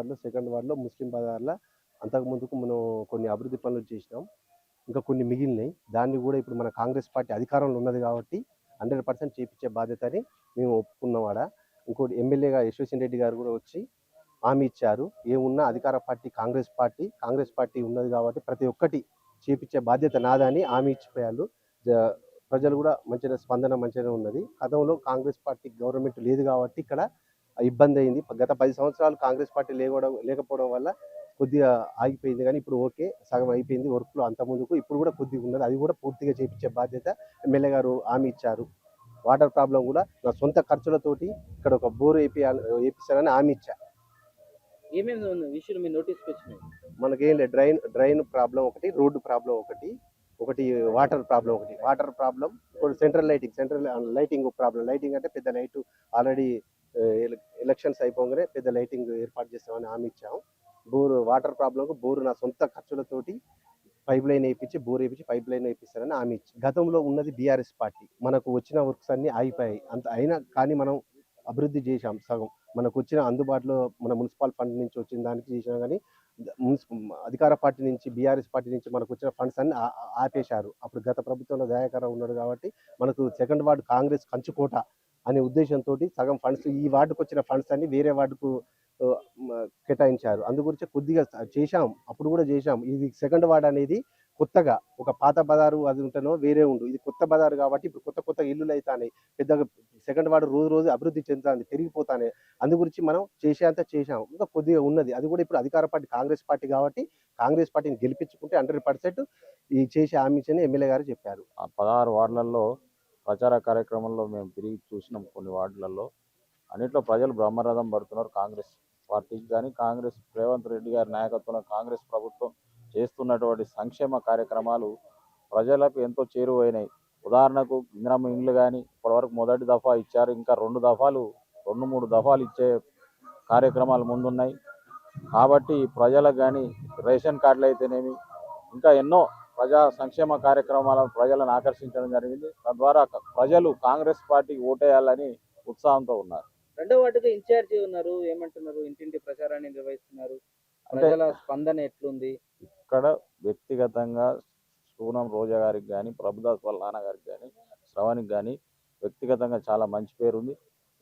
వార్డులో, సెకండ్ వార్డులో, ముస్లిం బజార్‌ల అంతకుముందుకు మనం కొన్ని అభివృద్ధి పనులు చేసినాం. ఇంకా కొన్ని మిగిలినాయి. దాన్ని గూడా ఇప్పుడు మన కాంగ్రెస్ పార్టీ అధికారంలో ఉన్నది కాబట్టి 100% చేపిచ్చే బాధ్యతని మేము ఒప్పుకున్నాం ఆడ. ఇంకోటి ఎమ్మెల్యేగా యశ్వంత్ రెడ్డి గారు గూడా వచ్చి హామీ ఇచ్చారు. ఏమున్నా అధికార పార్టీ కాంగ్రెస్ పార్టీ ఉన్నది కాబట్టి ప్రతి ఒక్కటి చేపిచ్చే బాధ్యత నాదని హామీ ఇచ్చిపోయారు. జ ప్రజలు గూడా స్పందన మంచిగానే ఉన్నది. గతంలో కాంగ్రెస్ పార్టీ గవర్నమెంట్ లేదు కాబట్టి ఇక్కడ ఇబ్బందయింది. గత 10 సంవత్సరాలు కాంగ్రెస్ పార్టీ లేకపోవడం వల్ల కొద్దిగా ఆగిపోయింది గానీ ఇప్పుడు ఓకే. సగం అయిపోయింది వర్క్‌లో అంతకుముందుకు. ఇప్పుడు గూడా కొద్దిగా ఉన్నది. అది గూడా పూర్తిగా చేపిచ్చే బాధ్యత ఎమ్మెల్యే గారు హామీ ఇచ్చారు. వాటర్ ప్రాబ్లమ్ గూడా నా సొంత ఖర్చులతోటి ఇక్కడ ఒక బోర్ ఏపిస్తానని హామీ ఇచ్చా. ఏమేమి ఇష్యూలు మీ నోటీస్‌కొచ్చినాయి? మనకేం లేదు. డ్రైన్ ప్రాబ్లమ్ ఒకటి, రోడ్డు ప్రాబ్లమ్ ఒకటి వాటర్ ప్రాబ్లమ్ ఒకటి. వాటర్ ప్రాబ్లమ్, ఇంకోటి సెంట్రల్ లైటింగ్ ప్రాబ్లమ్. లైటింగ్ అంటే పెద్ద లైటు ఆల్రెడీ ఎలక్షన్స్ అయిపోగానే పెద్ద లైటింగ్ ఏర్పాటు చేస్తామని హామీ ఇచ్చాము. వాటర్ ప్రాబ్లమ్‌కు బోరు నా సొంత ఖర్చులతోటి పైప్‌లైన్ ఏపిచ్చి, బోర్ ఏపిచ్చి పైప్‌లైన్ ఏపిస్తానని హామీ ఇచ్చి. గతంలో ఉన్నది బీఆర్ఎస్ పార్టీ. మనకు వచ్చిన వర్క్స్ అన్నీ ఆగిపోయాయి. అయినా కానీ మనం అభివృద్ధి చేశాం సగం. మనకొచ్చిన అందుబాటులో మన మున్సిపల్ ఫండ్ నుంచి వచ్చిన దానికి చేసినాం గానీ మున్సి అధికార పార్టీ నుంచి, బీఆర్ఎస్ పార్టీ నుంచి మనకొచ్చిన ఫండ్స్ అన్నీ ఆపేశారు. అప్పుడు గత ప్రభుత్వంలో దయాకర్ రావు ఉన్నాడు కాబట్టి మనకు సెకండ్ వార్డ్ కాంగ్రెస్ కంచుకోట అనే ఉద్దేశంతోటి సగం ఫండ్స్ ఈ వార్డుకొచ్చిన ఫండ్స్ అన్నీ వేరే వార్డుకు ఆహ్, కేటాయించారు. అందు గురించి కొద్దిగా చేశాం. అప్పుడు కూడా చేశాం. ఇది సెకండ్ వార్డ్ అనేది కొత్తగా ఒక పాత బజారు అది ఉంటేనో వేరే ఉండు. ఇది కొత్త బజారు కాబట్టి ఇప్పుడు కొత్త ఇల్లులు అయితాన్నాయి. పెద్దగా సెకండ్ వార్డ్ రోజు రోజు అభివృద్ధి చెందుతాంది. పెరిగిపోతాన్నాయి. అందు గురించి మనం చేసేంత చేశాం. ఇంకా కొద్దిగా ఉన్నది. అది కూడా ఇప్పుడు అధికార పార్టీ కాంగ్రెస్ పార్టీ కాబట్టి కాంగ్రెస్ పార్టీని గెలిపించుకుంటే 100% ఈ చేసే హామీ ఇచ్చని ఎమ్మెల్యే గారు చెప్పారు. ఆ 16 వార్డులలో ప్రచార కార్యక్రమంలో మేము తిరిగి చూసినాం. కొన్ని వార్డులలో అన్నిట్లో ప్రజలు బ్రహ్మరథం పడుతున్నారు. కాంగ్రెస్ పార్టీకి కానీ, కాంగ్రెస్ రేవంత్ రెడ్డి గారి నాయకత్వంలో కాంగ్రెస్ ప్రభుత్వం చేస్తున్నటువంటి సంక్షేమ కార్యక్రమాలు ప్రజలకు ఎంతో చేరువైనాయి. ఉదాహరణకు ఇందిరమ్మ ఇండ్లు కానీ ఇప్పటివరకు మొదటి దఫా ఇచ్చారు. ఇంకా 2, 3 దఫాలు ఇచ్చే కార్యక్రమాలు ముందున్నాయి. కాబట్టి ప్రజలకు కానీ రేషన్ కార్డులు అయితేనేమి, ఇంకా ఎన్నో ప్రజా సంక్షేమ కార్యక్రమాలను ప్రజలను ఆకర్షించడం జరిగింది. తద్వారా ప్రజలు కాంగ్రెస్ పార్టీకి ఓటేయాలని ఉత్సాహంతో ఉన్నారు. రెండో వార్డుకి ఇన్ఛార్జి ఉన్నారు. ఏమంటున్నారు? ఇంటింటి ప్రచారాన్ని నిర్వహిస్తున్నారు. అంటే ప్రజల స్పందన ఎట్లుంది? ఇక్కడ వ్యక్తిగతంగా పూనం రోజా గారికి కానీ, ప్రభుదాస్ వాళ్ళ నాన్నగారికి కానీ, శ్రవణ్కి కానీ వ్యక్తిగతంగా చాలా మంచి పేరుంది.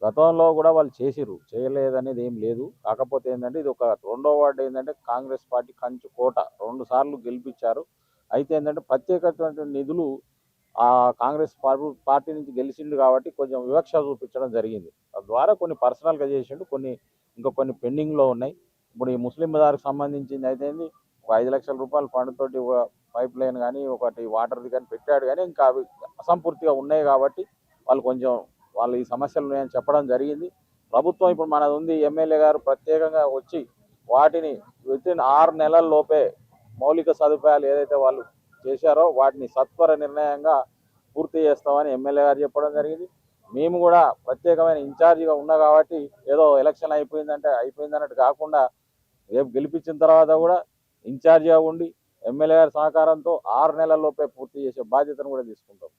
గతంలో కూడా వాళ్ళు చేసిర్రు, చేయలేదనేది ఏం లేదు. కాకపోతే ఏంటంటే ఇది ఒక రెండో వార్డు ఏంటంటే కాంగ్రెస్ పార్టీ కంచు కోట 2 సార్లు గెలిపించారు. అయితే ఏంటంటే ప్రత్యేకమైనటువంటి నిధులు ఆ కాంగ్రెస్ పార్టీ నుంచి గెలిచిండు కాబట్టి కొంచెం వివక్ష చూపించడం జరిగింది. తద్వారా కొన్ని పర్సనల్గా చేసిండు, కొన్ని పెండింగ్లో ఉన్నాయి. ఇప్పుడు ఈ ముస్లిం బజార్కి సంబంధించింది అయితే ఒక 5 లక్షల రూపాయల ఫండ్ తోటి ఒక పైప్ లైన్ కానీ, ఒకటి వాటర్ది కానీ పెట్టాడు. కానీ ఇంకా అవి అసంపూర్తిగా ఉన్నాయి కాబట్టి వాళ్ళు ఈ సమస్యలు ఉన్నాయని చెప్పడం జరిగింది. ప్రభుత్వం ఇప్పుడు మనది ఉంది, ఎమ్మెల్యే గారు ప్రత్యేకంగా వచ్చి వాటిని వితిన్ 6 నెలల లోపే మౌలిక సదుపాయాలు ఏదైతే వాళ్ళు చేశారో వాటిని సత్వర నిర్ణయంగా పూర్తి చేస్తామని ఎమ్మెల్యే గారు చెప్పడం జరిగింది. మేము కూడా ప్రత్యేకమైన ఇన్ఛార్జిగా ఉన్నా కాబట్టి ఏదో ఎలక్షన్ అయిపోయిందన్నట్టు కాకుండా రేపు గెలిపించిన తర్వాత కూడా ఇన్ఛార్జిగా ఉండి ఎమ్మెల్యే గారి సహకారంతో 6 నెలల లోపే పూర్తి చేసే బాధ్యతను కూడా తీసుకుంటాం.